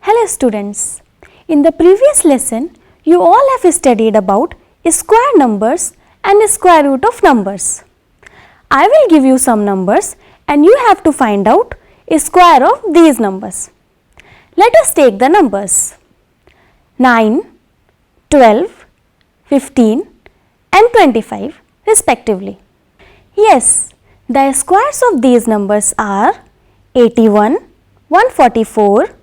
Hello students, in the previous lesson you all have studied about square numbers and square root of numbers. I will give you some numbers and you have to find out square of these numbers. Let us take the numbers 9, 12, 15 and 25 respectively. Yes, the squares of these numbers are 81, 144,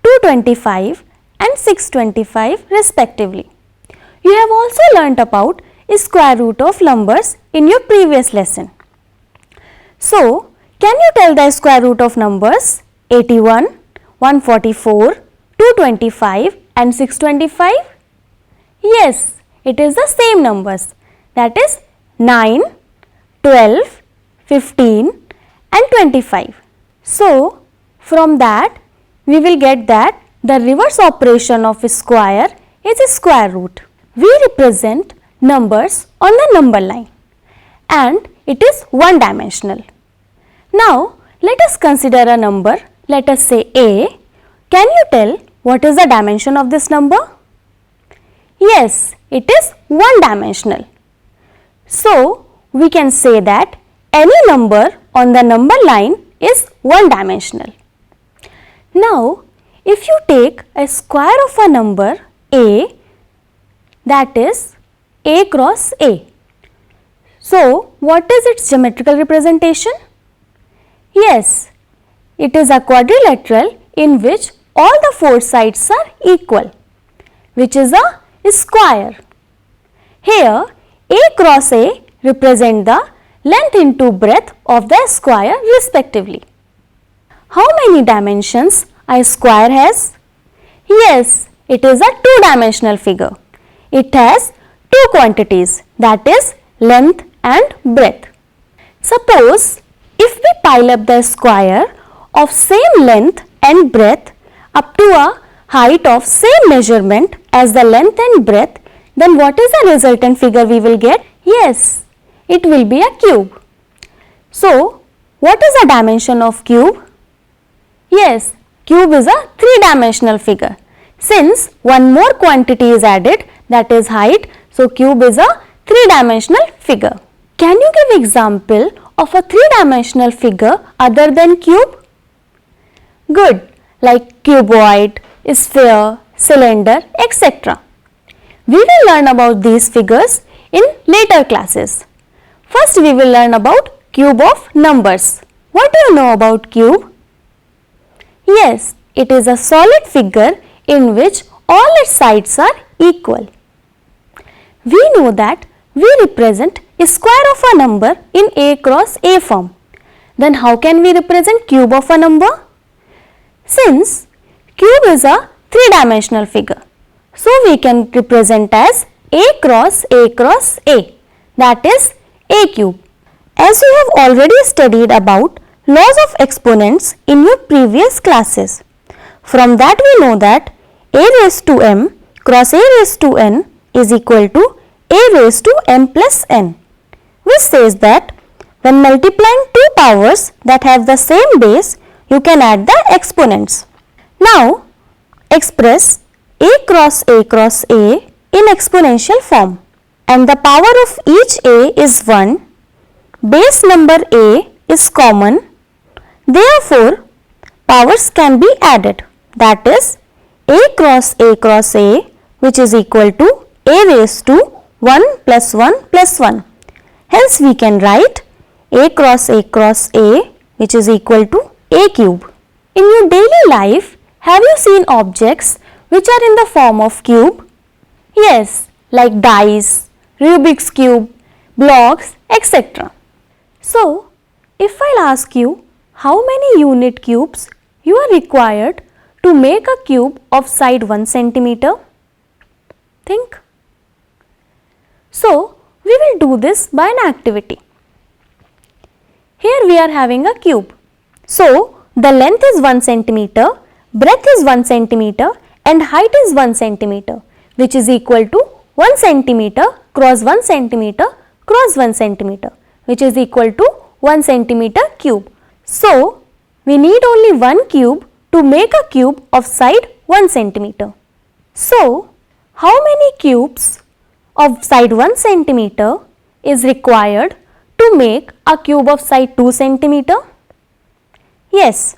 225 and 625 respectively. You have also learnt about square root of numbers in your previous lesson. So, can you tell the square root of numbers 81, 144, 225 and 625? Yes, it is the same numbers, that is 9, 12, 15 and 25. So, from that we will get that the reverse operation of a square is a square root. We represent numbers on the number line and it is one dimensional. Now, let us consider a number, let us say A. Can you tell what is the dimension of this number? Yes, it is one dimensional. So, we can say that any number on the number line is one dimensional. Now, if you take a square of a number A, that is A cross A. So, what is its geometrical representation? Yes, it is a quadrilateral in which all the four sides are equal, which is a square. Here, A cross A represent the length into breadth of the square respectively. How many dimensions a square has? Yes, it is a two-dimensional figure. It has two quantities, that is length and breadth. Suppose if we pile up the square of same length and breadth up to a height of same measurement as the length and breadth, then what is the resultant figure we will get? Yes, it will be a cube. So, what is the dimension of cube? Yes, cube is a three-dimensional figure. Since one more quantity is added, that is height, so cube is a three-dimensional figure. Can you give example of a three-dimensional figure other than cube? Good, like cuboid, sphere, cylinder, etc. We will learn about these figures in later classes. First, we will learn about cube of numbers. What do you know about cube? Yes, it is a solid figure in which all its sides are equal. We know that we represent a square of a number in A cross A form. Then how can we represent cube of a number? Since cube is a three-dimensional figure, so we can represent as A cross A cross A, that is A cube. As you have already studied about laws of exponents in your previous classes. From that we know that a raised to m cross a raised to n is equal to a raised to m plus n, which says that when multiplying two powers that have the same base, you can add the exponents. Now, express a cross a in exponential form, and the power of each a is 1, base number a is common. Therefore, powers can be added, that is a cross a which is equal to a raised to 1 plus 1 plus 1. Hence, we can write a cross a which is equal to a cube. In your daily life, have you seen objects which are in the form of cube? Yes, like dice, Rubik's cube, blocks, etc. So, if I'll ask you how many unit cubes you are required to make a cube of side 1 centimeter? Think. So, we will do this by an activity. Here we are having a cube. So, the length is 1 centimeter, breadth is 1 centimeter and height is 1 centimeter, which is equal to 1 centimeter cross 1 centimeter cross 1 centimeter, which is equal to 1 centimeter cube. So, we need only one cube to make a cube of side 1 centimeter. So, how many cubes of side 1 centimeter is required to make a cube of side 2 centimeter? Yes,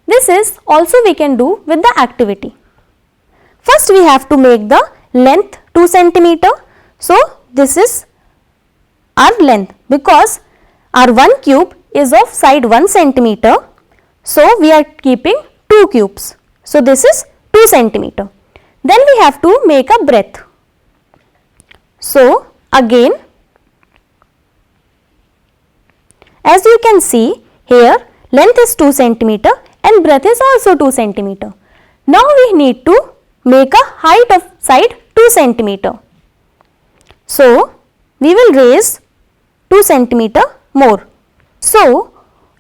this is also we can do with the activity. First we have to make the length 2 centimeter. So, this is our length because our 1 cube is of side 1 centimeter. So, we are keeping 2 cubes. So, this is 2 centimeter. Then we have to make a breadth. So, again, as you can see here, length is 2 centimeter and breadth is also 2 centimeter. Now, we need to make a height of side 2 centimeter. So, we will raise 2 centimeter more. So,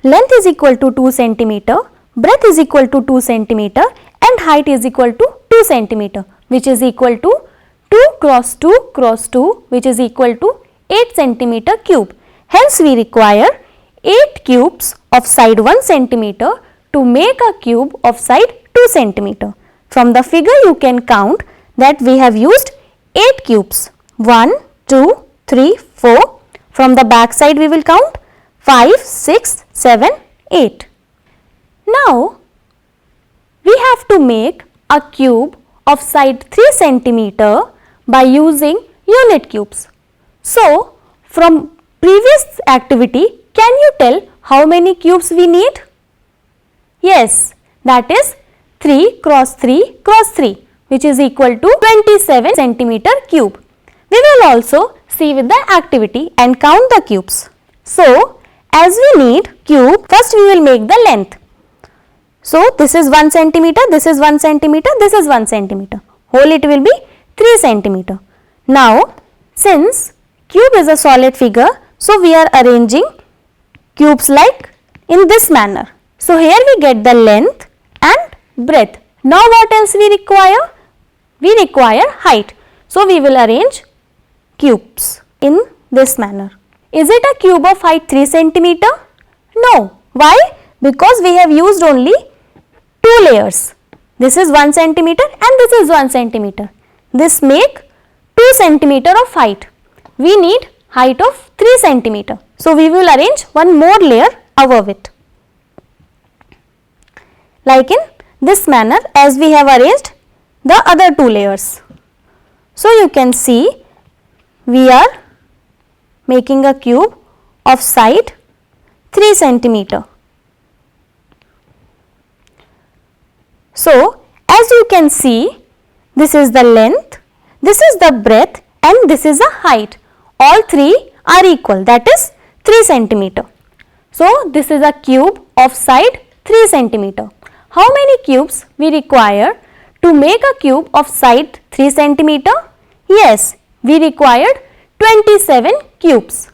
length is equal to 2 centimeter, breadth is equal to 2 centimeter and height is equal to 2 centimeter, which is equal to 2 cross 2 cross 2, which is equal to 8 centimeter cube. Hence, we require 8 cubes of side 1 centimeter to make a cube of side 2 centimeter. From the figure you can count that we have used 8 cubes. 1, 2, 3, 4. From the back side we will count 5, 6, 7, 8. Now, we have to make a cube of side 3 centimeter by using unit cubes. So, from previous activity, can you tell how many cubes we need? Yes, that is 3 cross 3 cross 3, which is equal to 27 centimeter cube. We will also see with the activity and count the cubes. So, as we need cube, first we will make the length. So, this is 1 centimeter, this is 1 centimeter, this is 1 centimeter. Whole it will be 3 centimeter. Now, since cube is a solid figure, so we are arranging cubes like in this manner. So, here we get the length and breadth. Now, what else we require? We require height. So, we will arrange cubes in this manner. Is it a cube of height 3 centimeter? No. Why? Because we have used only 2 layers. This is 1 centimeter and this is 1 centimeter. This make 2 centimeter of height. We need height of 3 centimeter. So, we will arrange one more layer above it. Like in this manner as we have arranged the other 2 layers. So, you can see we are making a cube of side 3 centimeter. So, as you can see, this is the length, this is the breadth and this is the height. All 3 are equal, that is 3 centimeter. So, this is a cube of side 3 centimeter. How many cubes we require to make a cube of side 3 centimeter? Yes, we required 27 cubes.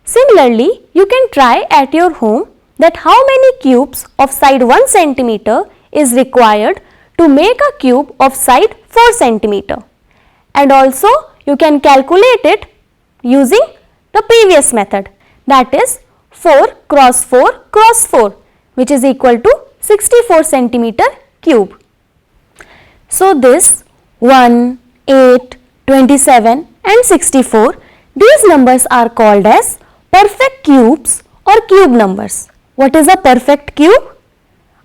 Similarly, you can try at your home that how many cubes of side 1 centimeter is required to make a cube of side 4 centimeter. And also you can calculate it using the previous method, that is 4 cross 4 cross 4, which is equal to 64 centimeter cube. So, this 1, 8, 27 and 64, these numbers are called as perfect cubes or cube numbers. What is a perfect cube?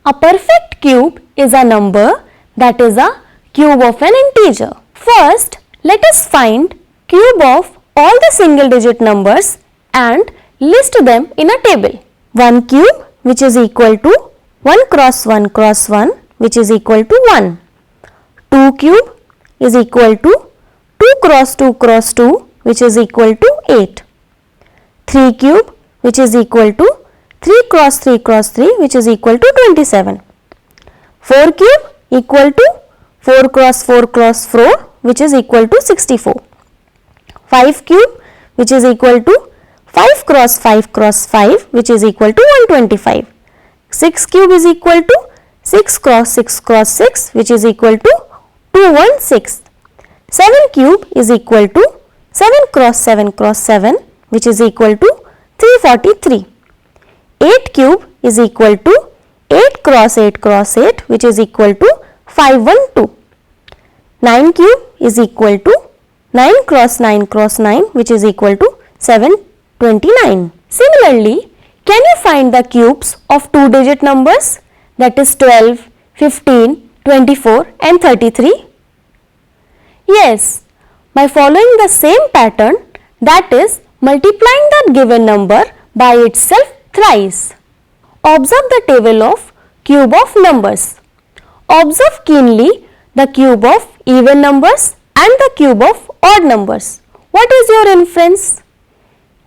A perfect cube is a number that is a cube of an integer. First, let us find cube of all the single digit numbers and list them in a table. 1 cube, which is equal to 1 cross 1 cross 1, which is equal to 1. 2 cube is equal to 2 cross 2 cross 2, which is equal to 8. 3 cube, which is equal to 3 cross 3 cross 3, which is equal to 27. 4 cube equal to 4 cross 4 cross 4, which is equal to 64. 5 cube, which is equal to 5 cross 5 cross 5, which is equal to 125. 6 cube is equal to 6 cross 6 cross 6, which is equal to 216. 7 cube is equal to 7 cross 7 cross 7, which is equal to 343. 8 cube is equal to 8 cross 8 cross 8, which is equal to 512. 9 cube is equal to 9 cross 9 cross 9, which is equal to 729. Similarly, can you find the cubes of 2-digit numbers, that is 12, 15, 24 and 33? Yes, by following the same pattern, that is multiplying the given number by itself thrice. Observe the table of cube of numbers. Observe keenly the cube of even numbers and the cube of odd numbers. What is your inference?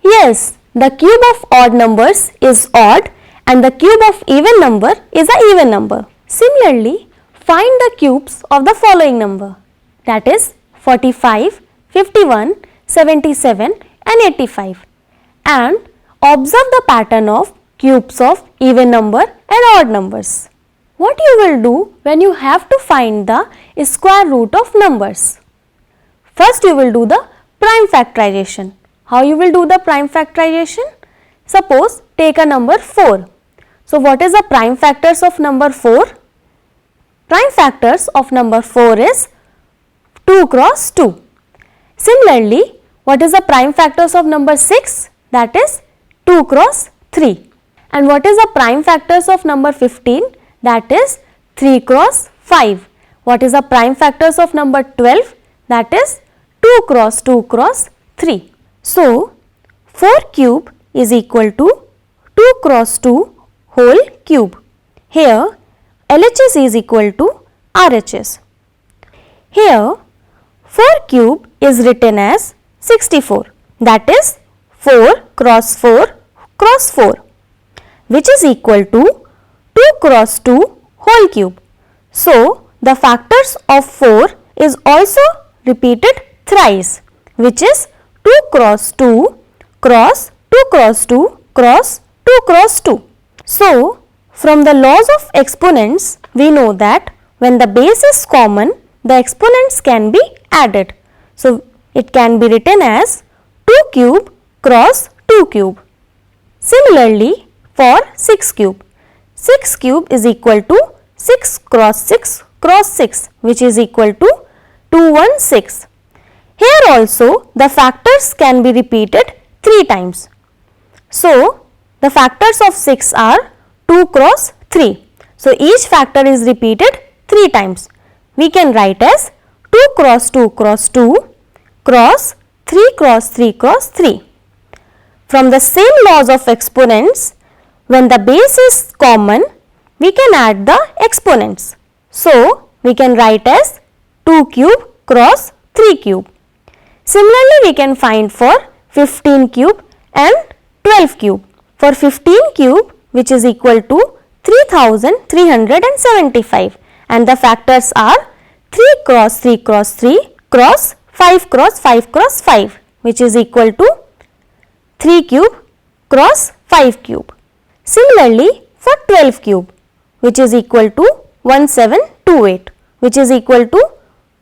Yes, the cube of odd numbers is odd and the cube of even number is an even number. Similarly, find the cubes of the following number, that is 45, 51, 77 and 85, and observe the pattern of cubes of even number and odd numbers. What you will do when you have to find the square root of numbers? First you will do the prime factorization. How you will do the prime factorization? Suppose take a number 4. So what is the prime factors of number 4? Prime factors of number 4 is 2 cross 2. Similarly, what is the prime factors of number 6? That is 2 cross 3. And what is the prime factors of number 15? That is 3 cross 5. What is the prime factors of number 12? That is 2 cross 2 cross 3. So, 4 cube is equal to 2 cross 2 whole cube. Here, LHS is equal to RHS. Here, 4 cube is written as 64. That is 4 cross 4 cross 4, which is equal to 2 cross 2 whole cube. So, the factors of 4 is also repeated thrice, which is 2 cross 2 cross 2 cross 2 cross 2 cross 2. So, from the laws of exponents, we know that when the base is common, the exponents can be added. So, it can be written as 2 cube cross 2 cube. Similarly, for 6 cube, 6 cube is equal to 6 cross 6 cross 6, which is equal to 216. Here also the factors can be repeated 3 times. So, the factors of 6 are 2 cross 3. So, each factor is repeated 3 times. We can write as 2 cross 2 cross 2 cross 3 cross 3 cross 3. From the same laws of exponents, when the base is common, we can add the exponents. So, we can write as 2 cube cross 3 cube. Similarly, we can find for 15 cube and 12 cube. For 15 cube, which is equal to 3375, and the factors are 3 cross 3 cross 3 cross 5 cross 5 cross 5, which is equal to 3 cube cross 5 cube. Similarly, for 12 cube, which is equal to 1728, which is equal to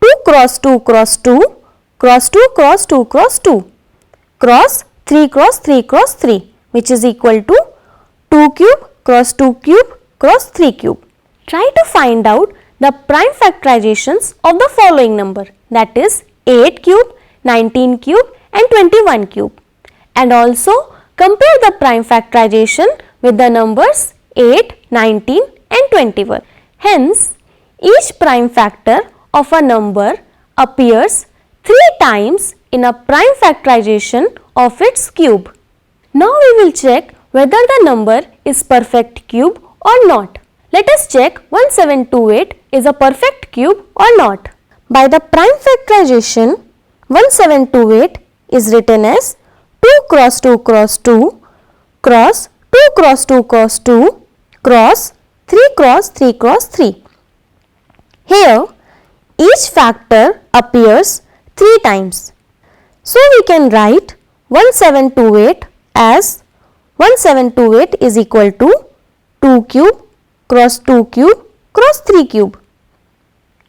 2 cross 2 cross 2 cross 2 cross 2 cross 2 cross 3 cross 3 cross 3, which is equal to 2 cube cross 2 cube cross 3 cube. Try to find out the prime factorizations of the following number, that is 8 cube, 19 cube and 21 cube, and also compare the prime factorization with the numbers 8, 19 and 21. Hence, each prime factor of a number appears 3 times in a prime factorization of its cube. Now we will check whether the number is perfect cube or not. Let us check 1728 is a perfect cube or not. By the prime factorization, 1728 is written as 2 cross 2 cross 2 cross 2 cross 2 cross 2 cross 3 cross 3 cross 3. Here, each factor appears 3 times. So, we can write 1728 as 1728 is equal to 2 cube cross 2 cube cross 3 cube.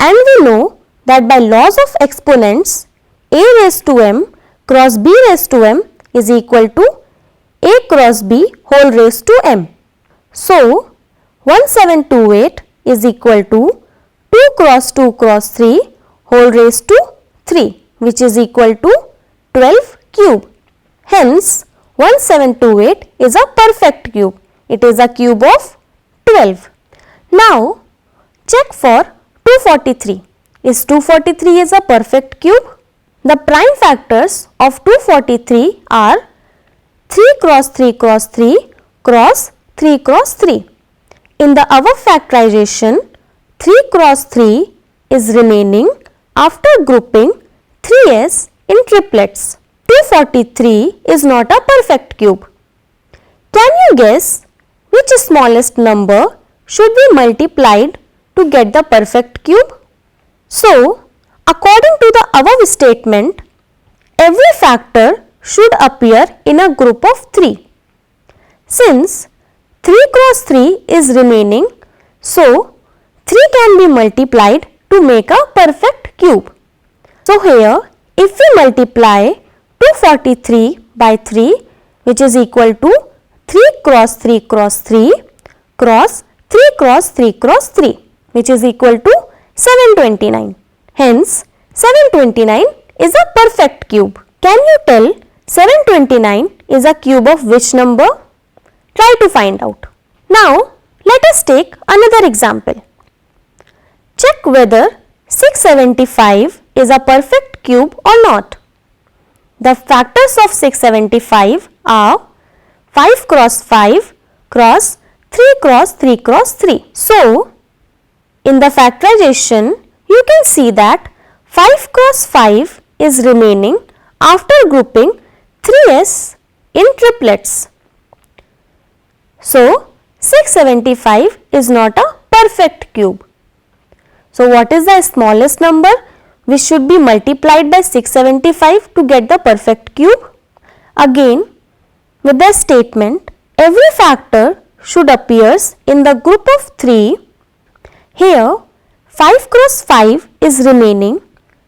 And we know that by laws of exponents, a raised to m cross b raised to m is equal to a cross b whole raised to m. So, 1728 is equal to 2 cross 2 cross 3 whole raised to 3, which is equal to 12 cube. Hence, 1728 is a perfect cube. It is a cube of 12. Now, check for 243. Is 243 is a perfect cube? The prime factors of 243 are 3 cross 3 cross 3 cross 3 cross 3. In the above factorization, 3 cross 3 is remaining after grouping 3s in triplets. 243 is not a perfect cube. Can you guess which smallest number should be multiplied to get the perfect cube? So, according to the above statement, every factor should appear in a group of 3. Since 3 cross 3 is remaining, so 3 can be multiplied to make a perfect cube. So, here if we multiply 243 by 3, which is equal to 3 cross 3 cross 3 cross 3 cross 3 cross 3, which is equal to 729. Hence, 729 is a perfect cube. Can you tell 729 is a cube of which number? Try to find out. Now, let us take another example. Check whether 675 is a perfect cube or not. The factors of 675 are 5 cross 5 cross 3 cross 3 cross 3. So, in the factorization, you can see that 5 cross 5 is remaining after grouping 3s in triplets. So, 675 is not a perfect cube. So, what is the smallest number which should be multiplied by 675 to get the perfect cube? Again, with the statement, every factor should appears in the group of 3. Here, 5 cross 5 is remaining.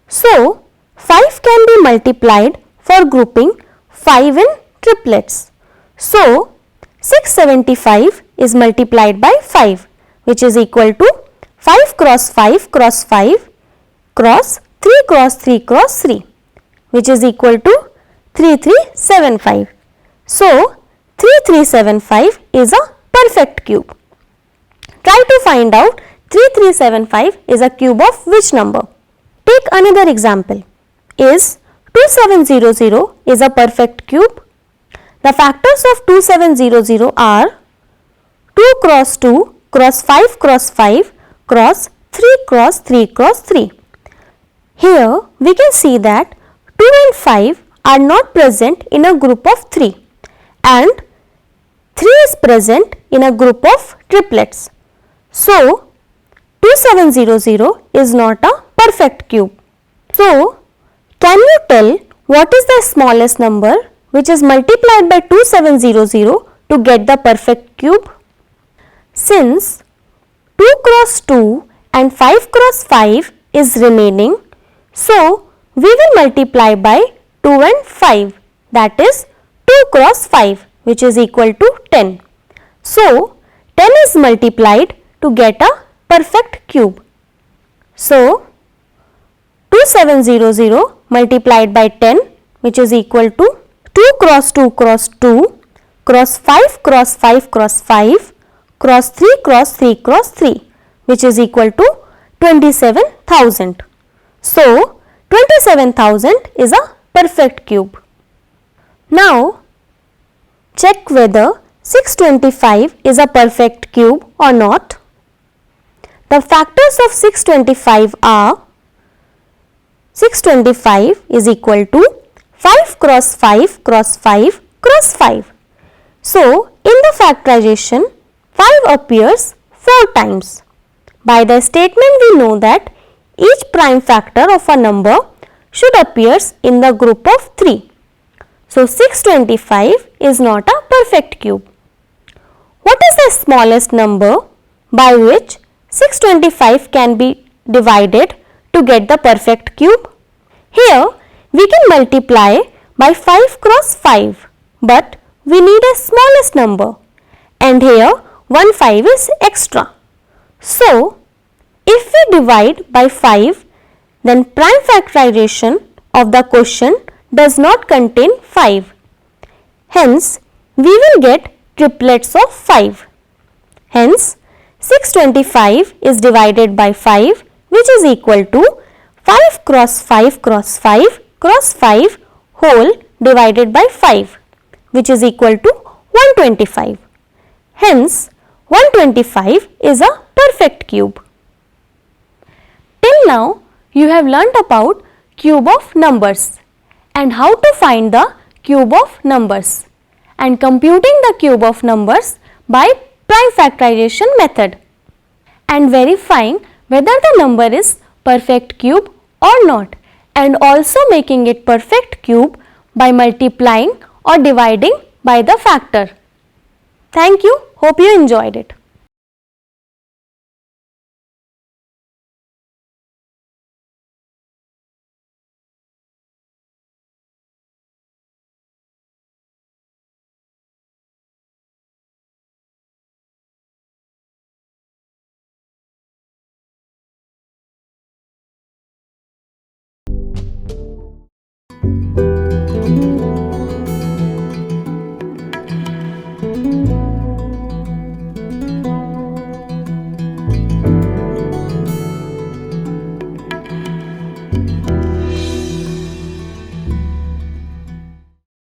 So, 5 can be multiplied for grouping 5 in triplets. So, 675 is multiplied by 5, which is equal to 5 cross 5 cross 5 cross 3 cross 3 cross 3, which is equal to 3375. So, 3375 is a perfect cube. Try to find out 3375 is a cube of which number? Take another example. Is 2700 is a perfect cube? The factors of 2700 are 2 cross 2 cross 5 cross 5 cross 3 cross 3 cross 3. Here we can see that 2 and 5 are not present in a group of 3 and 3 is present in a group of triplets. So, 2700 is not a perfect cube. So, can you tell what is the smallest number which is multiplied by 2700 to get the perfect cube? Since 2 cross 2 and 5 cross 5 is remaining, so we will multiply by 2 and 5, that is 2 cross 5, which is equal to 10. So, 10 is multiplied to get a perfect cube. So, 2700 multiplied by 10, which is equal to 2 cross 2 cross 2 cross 5 cross 5 cross 5 cross 3 cross 3 cross 3, which is equal to 27,000. So, 27,000 is a perfect cube. Now, check whether 625 is a perfect cube or not. The factors of 625 are 625 is equal to 5 cross 5 cross 5 cross 5. So, in the factorization, 5 appears 4 times. By the statement, we know that each prime factor of a number should appears in the group of 3. So, 625 is not a perfect cube. What is the smallest number by which 625 can be divided to get the perfect cube? Here, we can multiply by 5 cross 5, but we need a smallest number, and here one 5 is extra. So, if we we divide by 5, then prime factorization of the question does not contain 5. Hence, we will get triplets of 5. Hence, 625 is divided by 5, which is equal to 5 cross 5 cross 5 cross 5 whole divided by 5, which is equal to 125. Hence, 125 is a perfect cube. Till now, you have learnt about cube of numbers and how to find the cube of numbers and computing the cube of numbers by prime factorization method and verifying whether the number is perfect cube or not, and also making it perfect cube by multiplying or dividing by the factor. Thank you. Hope you enjoyed it.